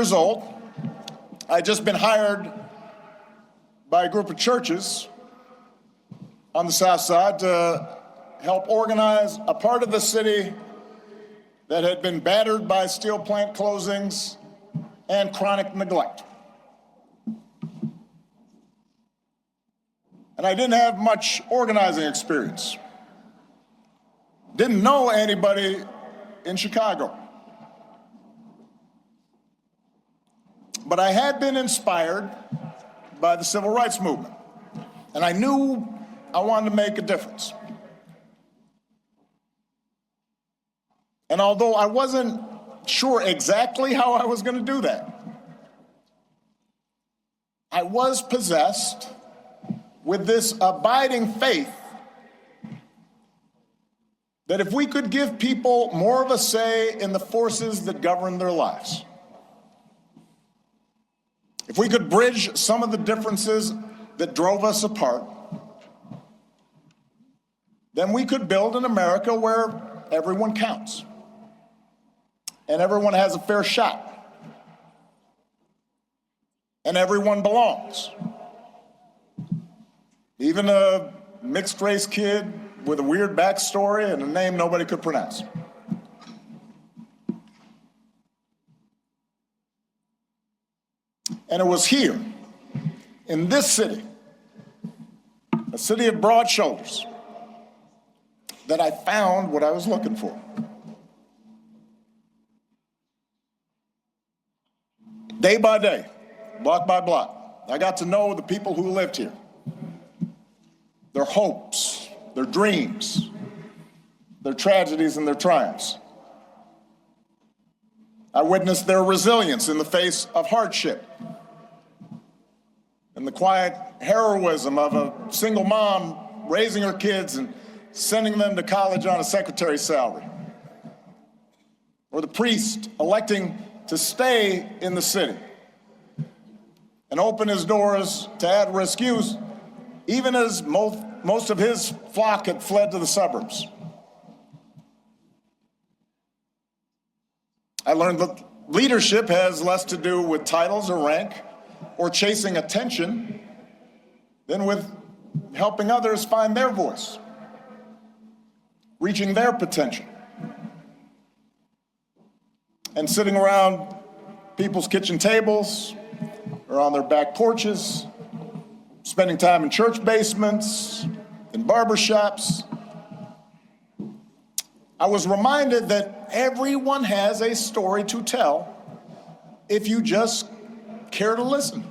years old. I'd just been hired by a group of churches on the South Side to help organize a part of the city that had been battered by steel plant closings and chronic neglect. And I didn't have much organizing experience. Didn't know anybody in Chicago. But I had been inspired by the civil rights movement, and I knew I wanted to make a difference. And although I wasn't sure exactly how I was going to do that, I was possessed with this abiding faith that if we could give people more of a say in the forces that govern their lives, if we could bridge some of the differences that drove us apart, then we could build an America where everyone counts and everyone has a fair shot and everyone belongs. Even a mixed-race kid with a weird backstory and a name nobody could pronounce. And it was here, in this city, a city of broad shoulders, that I found what I was looking for. Day by day, block by block, I got to know the people who lived here, their hopes, their dreams, their tragedies and their triumphs. I witnessed their resilience in the face of hardship and the quiet heroism of a single mom raising her kids and sending them to college on a secretary's salary, or the priest electing to stay in the city and open his doors to at-risk youth, even as most of his flock had fled to the suburbs. I learned that leadership has less to do with titles or rank or chasing attention than with helping others find their voice, reaching their potential, and sitting around people's kitchen tables or on their back porches, spending time in church basements, in barbershops. I was reminded that everyone has a story to tell if you just care to listen.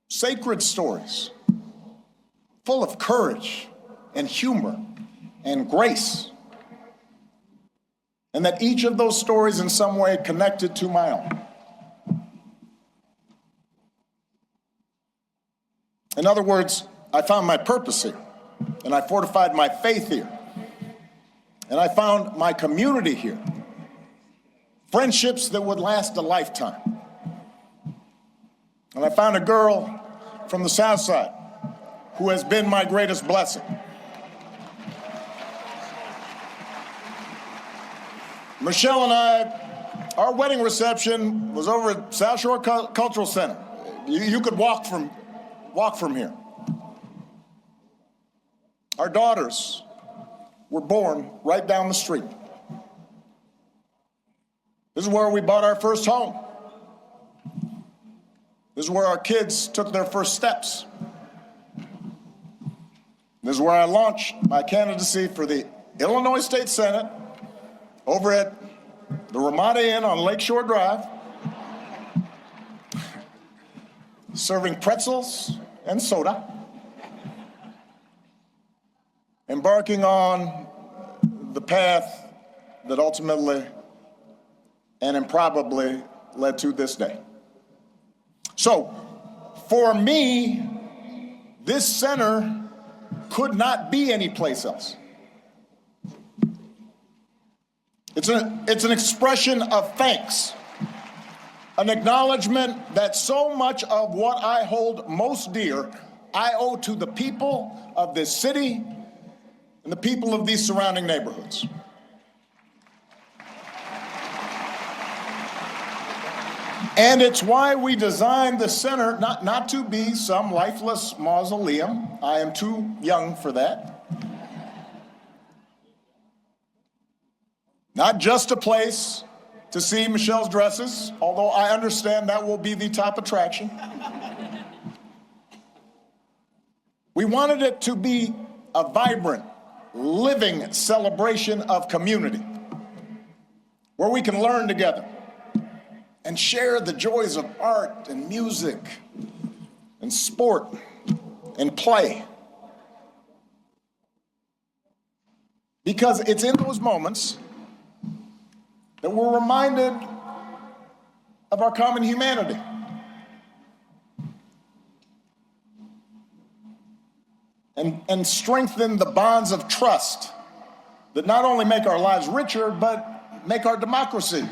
Sacred stories, full of courage and humor and grace, and that each of those stories in some way connected to my own. In other words, I found my purpose here, and I fortified my faith here, and I found my community here, friendships that would last a lifetime. And I found a girl from the South Side who has been my greatest blessing. Michelle and I, our wedding reception was over at South Shore Cultural Center. You could walk from here. Our daughters were born right down the street. This is where we bought our first home. This is where our kids took their first steps. This is where I launched my candidacy for the Illinois State Senate over at the Ramada Inn on Lakeshore Drive, serving pretzels and soda, embarking on the path that ultimately and improbably led to this day. So, for me, this center could not be anyplace else. It's an expression of thanks, an acknowledgement that so much of what I hold most dear, I owe to the people of this city and the people of these surrounding neighborhoods. And it's why we designed the center not to be some lifeless mausoleum. I am too young for that. Not just a place to see Michelle's dresses, although I understand that will be the top attraction. We wanted it to be a vibrant, living celebration of community, where we can learn together and share the joys of art and music and sport and play. Because it's in those moments that we're reminded of our common humanity. And strengthen the bonds of trust that not only make our lives richer, but make our democracy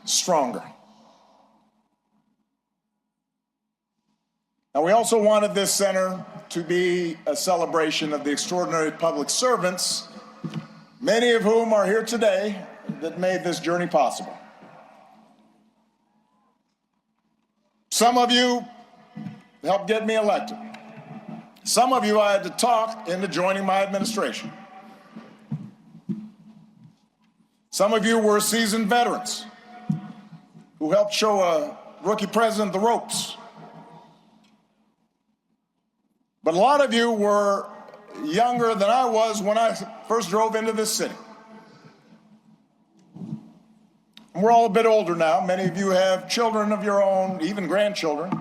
stronger. Now, we also wanted this center to be a celebration of the extraordinary public servants, many of whom are here today, that made this journey possible. Some of you helped get me elected. Some of you I had to talk into joining my administration. Some of you were seasoned veterans who helped show a rookie president the ropes. But a lot of you were younger than I was when I first drove into this city. And we're all a bit older now. Many of you have children of your own, even grandchildren.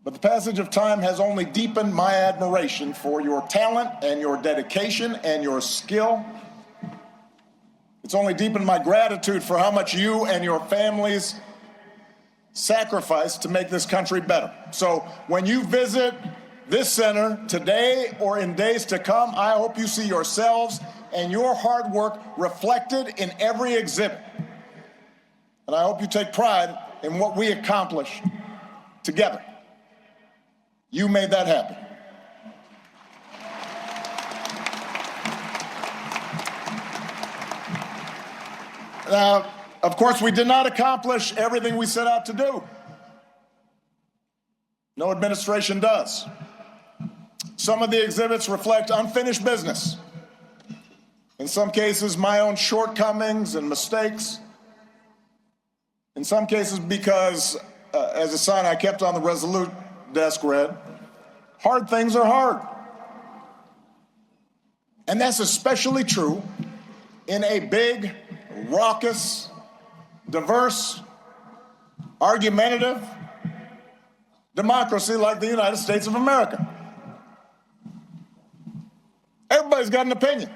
But the passage of time has only deepened my admiration for your talent and your dedication and your skill. It's only deepened my gratitude for how much you and your families sacrificed to make this country better. So when you visit this center today or in days to come, I hope you see yourselves and your hard work reflected in every exhibit. And I hope you take pride in what we accomplished together. You made that happen. Now, of course, we did not accomplish everything we set out to do. No administration does. Some of the exhibits reflect unfinished business. In some cases, my own shortcomings and mistakes. In some cases, because, as a sign I kept on the Resolute desk read, hard things are hard. And that's especially true in a big, raucous, diverse, argumentative democracy like the United States of America. Everybody's got an opinion.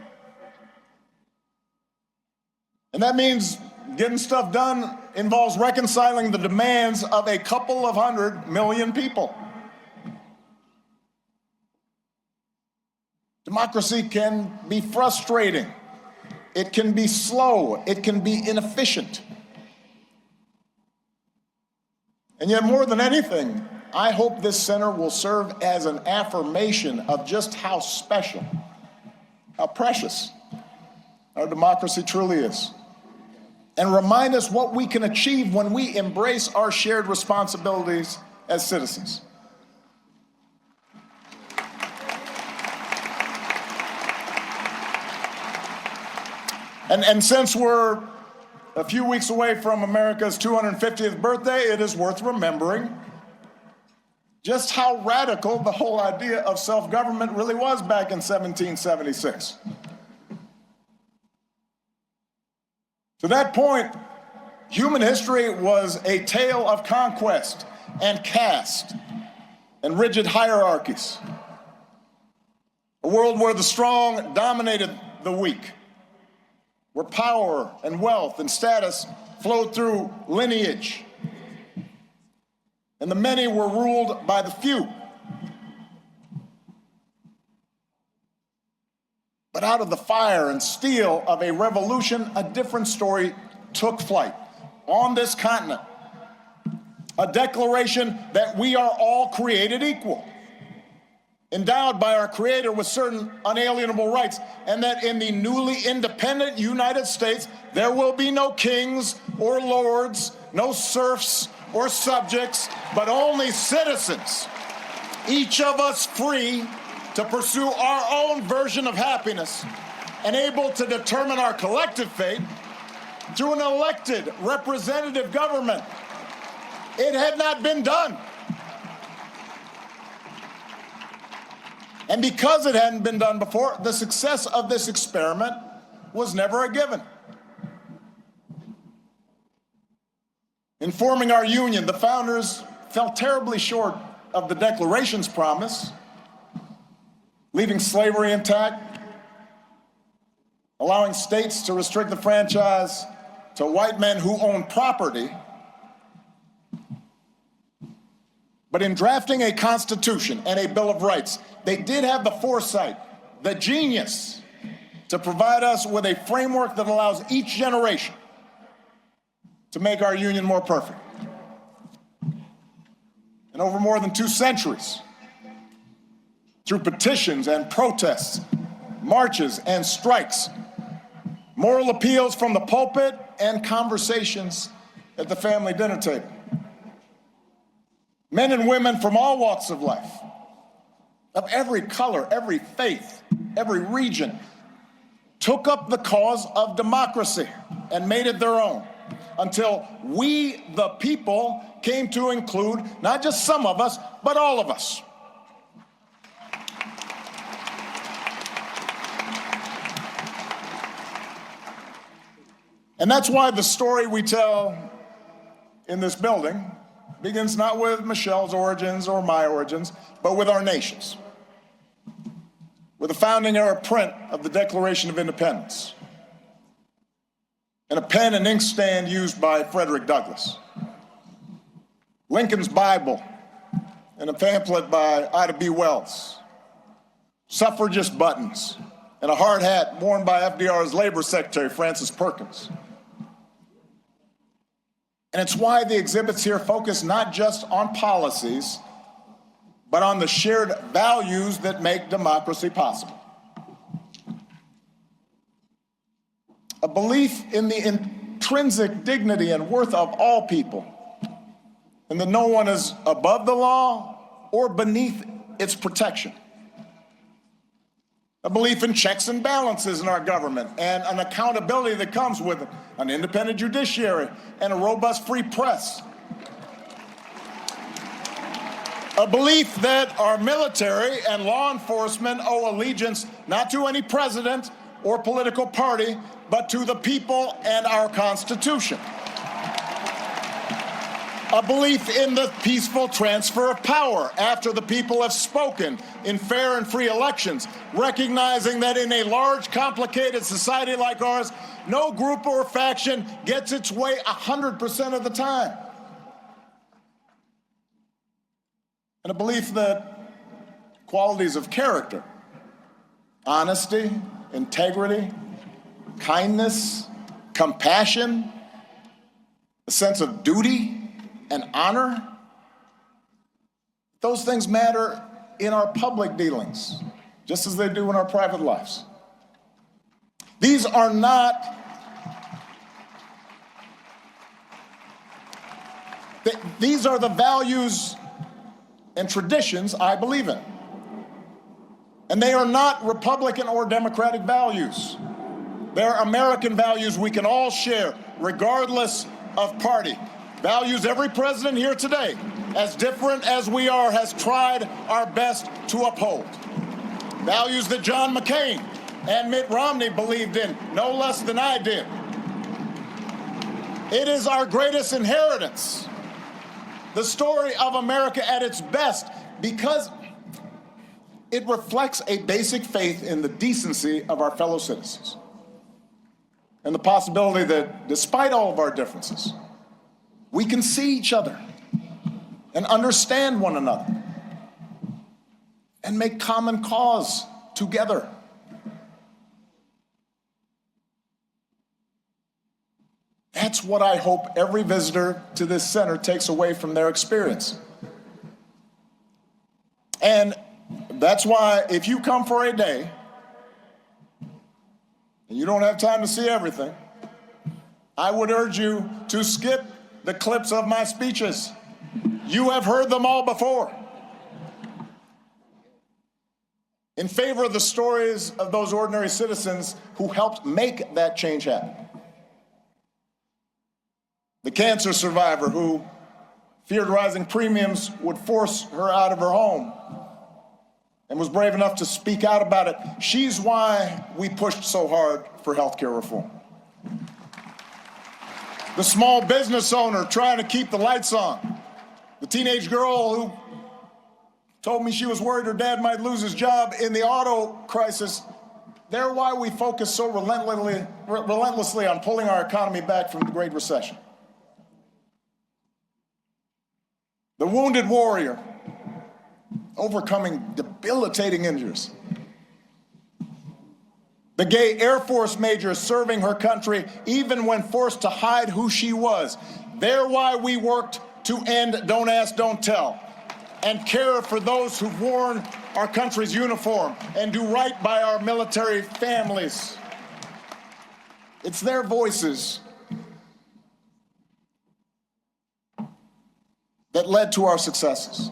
And that means getting stuff done involves reconciling the demands of a couple of 100 million people. Democracy can be frustrating. It can be slow. It can be inefficient. And yet, more than anything, I hope this center will serve as an affirmation of just how special, how precious our democracy truly is, and remind us what we can achieve when we embrace our shared responsibilities as citizens. And since we're a few weeks away from America's 250th birthday, it is worth remembering just how radical the whole idea of self-government really was back in 1776. To that point, human history was a tale of conquest and caste and rigid hierarchies. A world where the strong dominated the weak, where power and wealth and status flowed through lineage, and the many were ruled by the few. But out of the fire and steel of a revolution, a different story took flight on this continent. A declaration that we are all created equal, endowed by our Creator with certain unalienable rights, and that in the newly independent United States, there will be no kings or lords, no serfs or subjects, but only citizens, each of us free to pursue our own version of happiness and able to determine our collective fate through an elected representative government. It had not been done. And because it hadn't been done before, the success of this experiment was never a given. In forming our union, the founders fell terribly short of the Declaration's promise, leaving slavery intact, allowing states to restrict the franchise to white men who own property. But in drafting a Constitution and a Bill of Rights, they did have the foresight, the genius, to provide us with a framework that allows each generation to make our union more perfect. And over more than 2 centuries, through petitions and protests, marches and strikes, moral appeals from the pulpit, and conversations at the family dinner table, men and women from all walks of life, of every color, every faith, every region, took up the cause of democracy and made it their own, until we, the people, came to include not just some of us, but all of us. And that's why the story we tell in this building begins not with Michelle's origins or my origins, but with our nation's, with the founding era print of the Declaration of Independence, and a pen and inkstand used by Frederick Douglass, Lincoln's Bible, and a pamphlet by Ida B. Wells, suffragist buttons, and a hard hat worn by FDR's Labor Secretary, Francis Perkins. And it's why the exhibits here focus not just on policies, but on the shared values that make democracy possible. A belief in the intrinsic dignity and worth of all people, and that no one is above the law or beneath its protection. A belief in checks and balances in our government and an accountability that comes with it, an independent judiciary and a robust free press. A belief that our military and law enforcement owe allegiance not to any president or political party, but to the people and our Constitution. A belief in the peaceful transfer of power after the people have spoken in fair and free elections, recognizing that in a large, complicated society like ours, no group or faction gets its way 100% of the time. And a belief that qualities of character, honesty, integrity, kindness, compassion, a sense of duty, and honor, those things matter in our public dealings, just as they do in our private lives. These are not, these are the values and traditions I believe in. And they are not Republican or Democratic values. They're American values we can all share, regardless of party. Values every president here today, as different as we are, has tried our best to uphold. Values that John McCain and Mitt Romney believed in no less than I did. It is our greatest inheritance, the story of America at its best, because it reflects a basic faith in the decency of our fellow citizens and the possibility that, despite all of our differences, we can see each other and understand one another and make common cause together. That's what I hope every visitor to this center takes away from their experience. And that's why if you come for a day and you don't have time to see everything, I would urge you to skip the clips of my speeches. You have heard them all before. In favor of the stories of those ordinary citizens who helped make that change happen. The cancer survivor who feared rising premiums would force her out of her home and was brave enough to speak out about it. She's why we pushed so hard for healthcare reform. The small business owner trying to keep the lights on. The teenage girl who told me she was worried her dad might lose his job in the auto crisis. They're why we focus so relentlessly on pulling our economy back from the Great Recession. The wounded warrior overcoming debilitating injuries. The gay Air Force major serving her country even when forced to hide who she was. They're why we worked to end Don't Ask, Don't Tell and care for those who've worn our country's uniform and do right by our military families. It's their voices that led to our successes.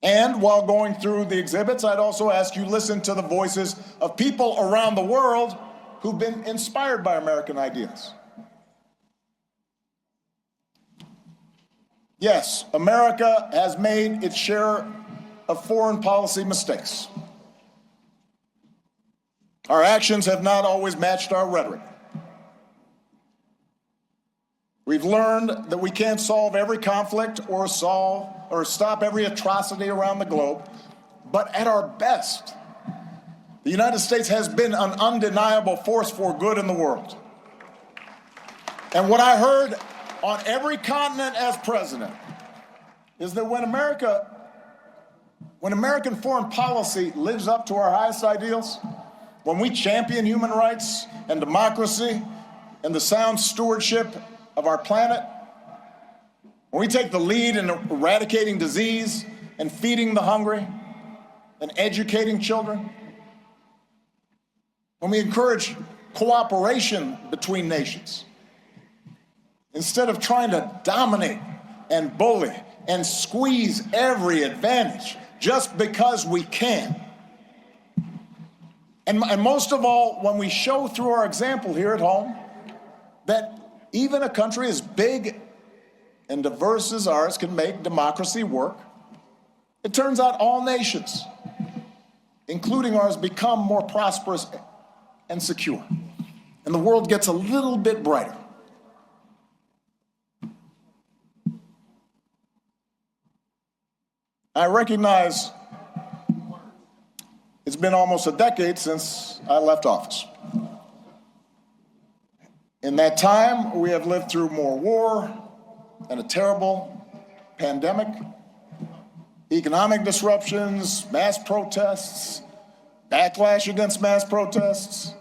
And while going through the exhibits, I'd also ask you listen to the voices of people around the world who've been inspired by American ideas. Yes, America has made its share of foreign policy mistakes. Our actions have not always matched our rhetoric. We've learned that we can't solve every conflict or stop every atrocity around the globe, but at our best, the United States has been an undeniable force for good in the world. And what I heard on every continent as president is that when American foreign policy lives up to our highest ideals, when we champion human rights and democracy and the sound stewardship of our planet, when we take the lead in eradicating disease and feeding the hungry and educating children, when we encourage cooperation between nations, instead of trying to dominate and bully and squeeze every advantage just because we can. And most of all, when we show through our example here at home that even a country as big and diverse as ours can make democracy work, it turns out all nations, including ours, become more prosperous and secure. And the world gets a little bit brighter. I recognize it's been almost a decade since I left office. In that time, we have lived through more war and a terrible pandemic, economic disruptions, mass protests, backlash against mass protests,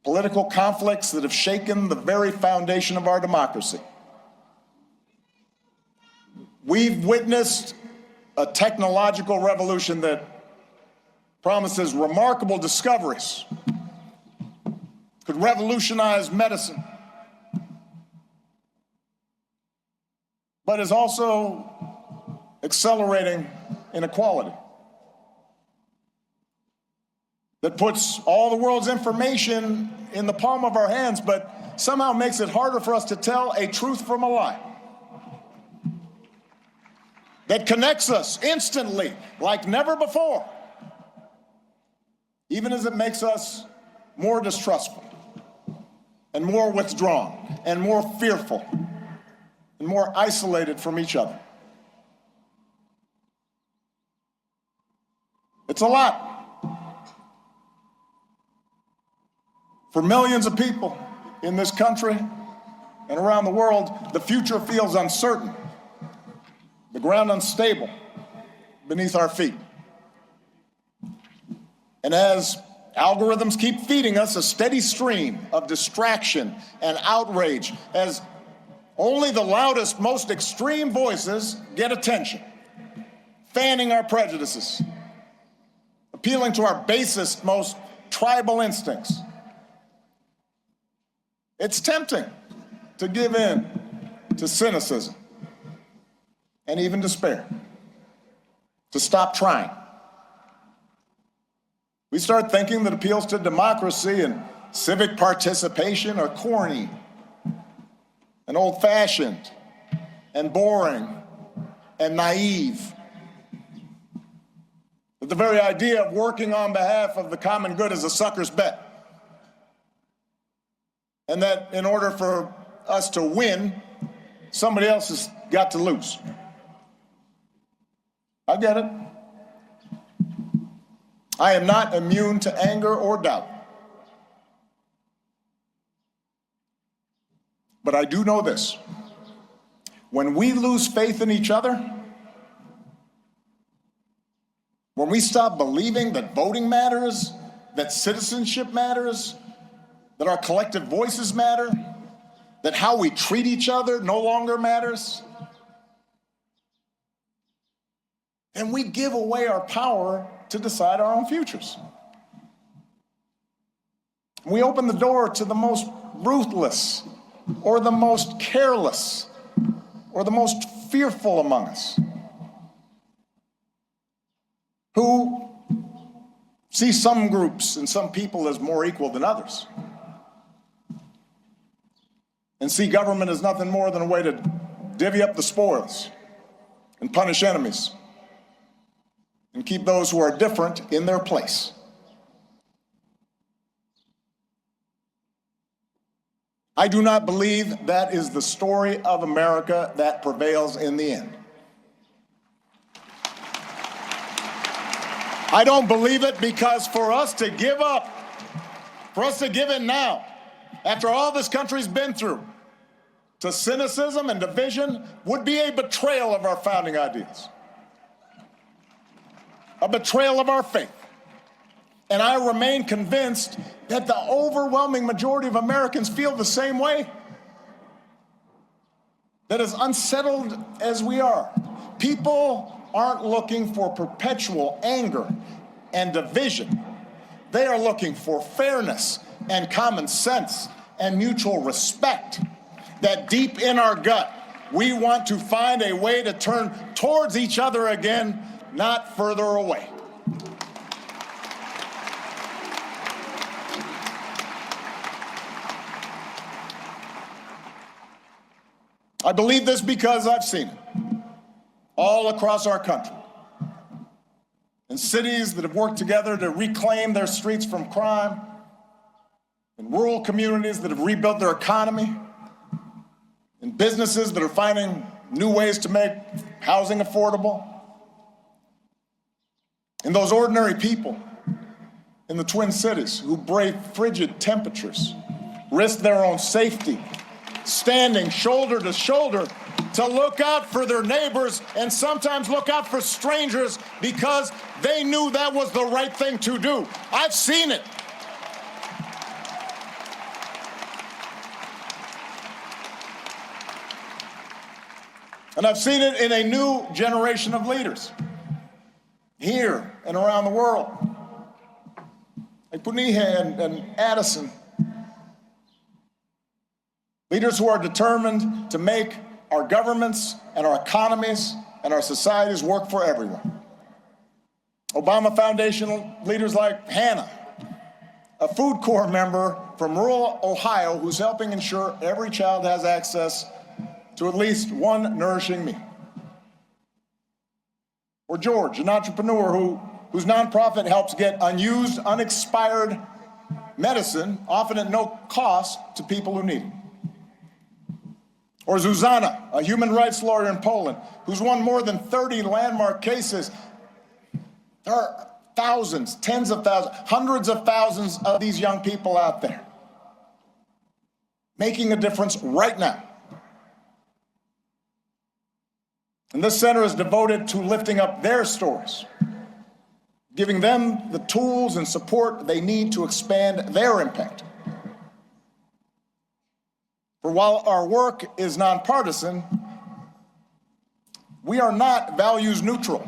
political conflicts that have shaken the very foundation of our democracy. We've witnessed a technological revolution that promises remarkable discoveries, could revolutionize medicine, but is also accelerating inequality, that puts all the world's information in the palm of our hands, but somehow makes it harder for us to tell a truth from a lie, that connects us instantly like never before, even as it makes us more distrustful and more withdrawn and more fearful and more isolated from each other. It's a lot. For millions of people in this country and around the world, the future feels uncertain, the ground unstable beneath our feet. And as algorithms keep feeding us a steady stream of distraction and outrage, as only the loudest, most extreme voices get attention, fanning our prejudices, appealing to our basest, most tribal instincts, it's tempting to give in to cynicism and even despair, to stop trying. We start thinking that appeals to democracy and civic participation are corny and old-fashioned and boring and naive. That the very idea of working on behalf of the common good is a sucker's bet. And that in order for us to win, somebody else has got to lose. I get it. I am not immune to anger or doubt. But I do know this. When we lose faith in each other, when we stop believing that voting matters, that citizenship matters, that our collective voices matter, that how we treat each other no longer matters, then we give away our power to decide our own futures. We open the door to the most ruthless, or the most careless, or the most fearful among us, who see some groups and some people as more equal than others, and see government as nothing more than a way to divvy up the spoils and punish enemies and keep those who are different in their place. I do not believe that is the story of America that prevails in the end. I don't believe it because for us to give up, for us to give in now, after all this country's been through, to cynicism and division would be a betrayal of our founding ideals, a betrayal of our faith. And I remain convinced that the overwhelming majority of Americans feel the same way. That as unsettled as we are, people aren't looking for perpetual anger and division. They are looking for fairness and common sense and mutual respect. That deep in our gut, we want to find a way to turn towards each other again, not further away. I believe this because I've seen it all across our country. In cities that have worked together to reclaim their streets from crime, in rural communities that have rebuilt their economy, in businesses that are finding new ways to make housing affordable, in those ordinary people in the Twin Cities who brave frigid temperatures, risk their own safety, standing shoulder to shoulder to look out for their neighbors and sometimes look out for strangers because they knew that was the right thing to do. I've seen it. And I've seen it in a new generation of leaders here and around the world, like Puniha and Addison. Leaders who are determined to make our governments and our economies and our societies work for everyone. Obama Foundation leaders like Hannah, a Food Corps member from rural Ohio who's helping ensure every child has access to at least one nourishing meal. Or George, an entrepreneur whose nonprofit helps get unused, unexpired medicine, often at no cost, to people who need it. Or Zuzana, a human rights lawyer in Poland, who's won more than 30 landmark cases. There are thousands, tens of thousands, hundreds of thousands of these young people out there making a difference right now. And this center is devoted to lifting up their stories, giving them the tools and support they need to expand their impact. For while our work is nonpartisan, we are not values neutral.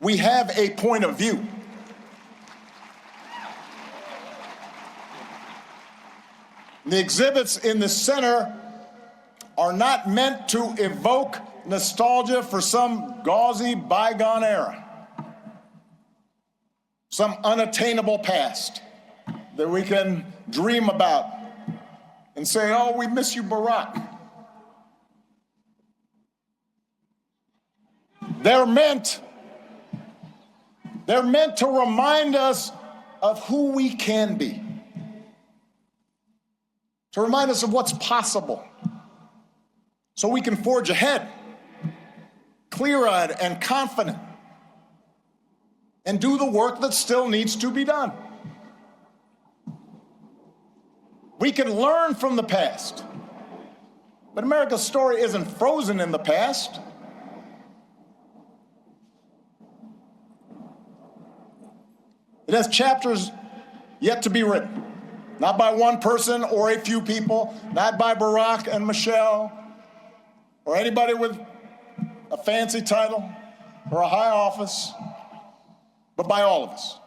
We have a point of view. The exhibits in the center are not meant to evoke nostalgia for some gauzy bygone era, some unattainable past that we can dream about and say, oh, we miss you, Barack. They're meant to remind us of who we can be, to remind us of what's possible, so we can forge ahead, clear-eyed and confident, and do the work that still needs to be done. We can learn from the past, but America's story isn't frozen in the past. It has chapters yet to be written, not by one person or a few people, not by Barack and Michelle, or anybody with a fancy title or a high office, but by all of us.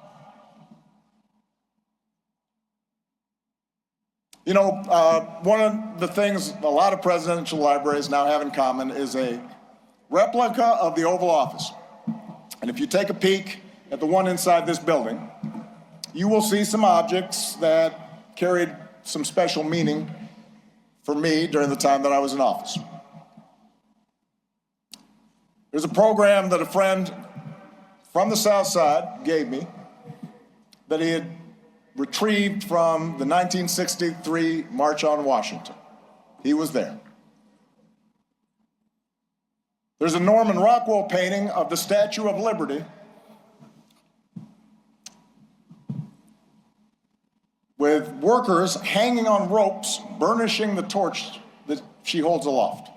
You know, one of the things a lot of presidential libraries now have in common is a replica of the Oval Office. And if you take a peek at the one inside this building, you will see some objects that carried some special meaning for me during the time that I was in office. There's a program that a friend from the South Side gave me that he had retrieved from the 1963 March on Washington. He was there. There's a Norman Rockwell painting of the Statue of Liberty with workers hanging on ropes, burnishing the torch that she holds aloft.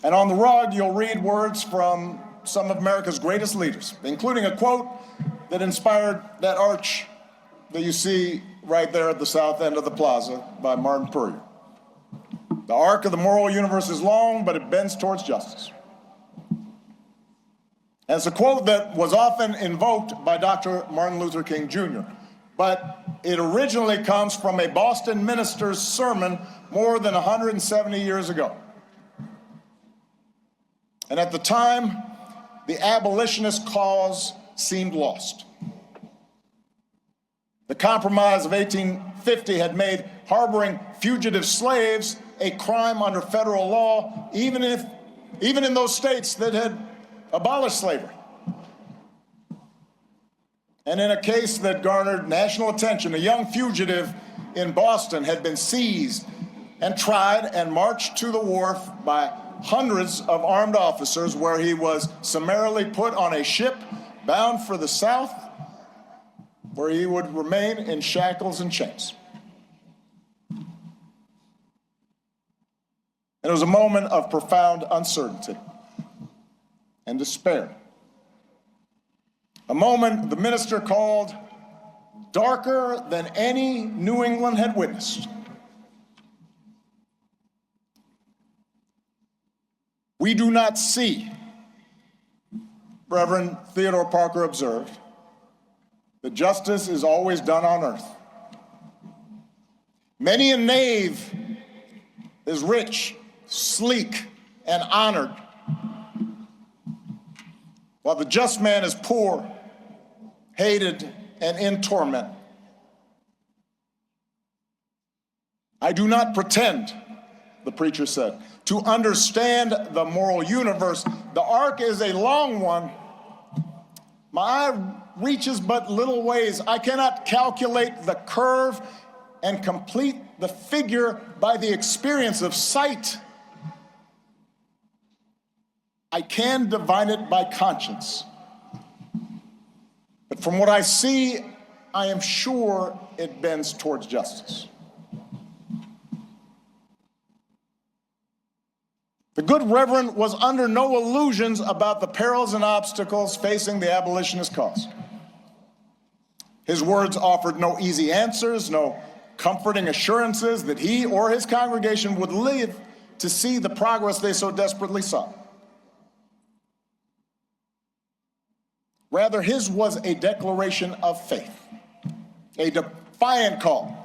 And on the rug, you'll read words from some of America's greatest leaders, including a quote that inspired that arch that you see right there at the south end of the plaza by Martin Puryear. The arc of the moral universe is long, but it bends towards justice. And it's a quote that was often invoked by Dr. Martin Luther King Jr., but it originally comes from a Boston minister's sermon more than 170 years ago. And at the time, the abolitionist cause seemed lost. The Compromise of 1850 had made harboring fugitive slaves a crime under federal law, even in those states that had abolished slavery. And in a case that garnered national attention, a young fugitive in Boston had been seized and tried and marched to the wharf by hundreds of armed officers, where he was summarily put on a ship bound for the South, where he would remain in shackles and chains. And it was a moment of profound uncertainty and despair. A moment the minister called darker than any New England had witnessed. We do not see, Reverend Theodore Parker observed, that justice is always done on earth. Many a knave is rich, sleek, and honored, while the just man is poor, hated, and in torment. I do not pretend, the preacher said, to understand the moral universe. The arc is a long one. My eye reaches but little ways. I cannot calculate the curve and complete the figure by the experience of sight. I can divine it by conscience. But from what I see, I am sure it bends towards justice. The good Reverend was under no illusions about the perils and obstacles facing the abolitionist cause. His words offered no easy answers, no comforting assurances that he or his congregation would live to see the progress they so desperately sought. Rather, his was a declaration of faith, a defiant call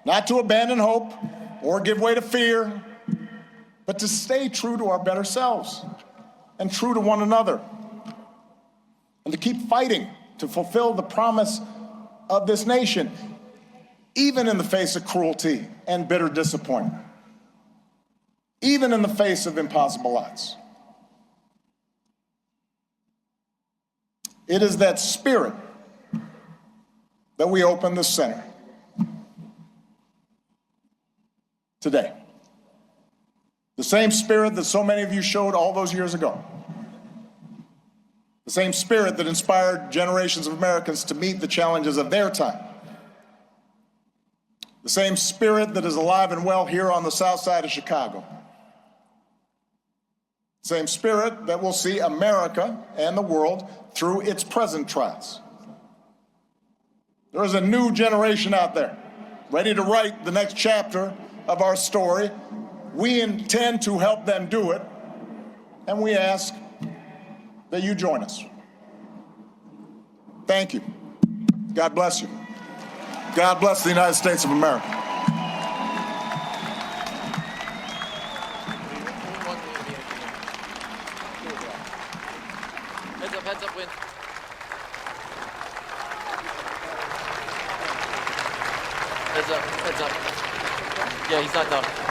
not to abandon hope or give way to fear, but to stay true to our better selves and true to one another, and to keep fighting to fulfill the promise of this nation, even in the face of cruelty and bitter disappointment, even in the face of impossible odds. It is that spirit that we open the center today. The same spirit that so many of you showed all those years ago. The same spirit that inspired generations of Americans to meet the challenges of their time. The same spirit that is alive and well here on the south side of Chicago. The same spirit that will see America and the world through its present trials. There is a new generation out there, ready to write the next chapter of our story. We intend to help them do it, and we ask that you join us. Thank you. God bless you. God bless the United States of America. Heads up, win. Heads up. Yeah, he's not done.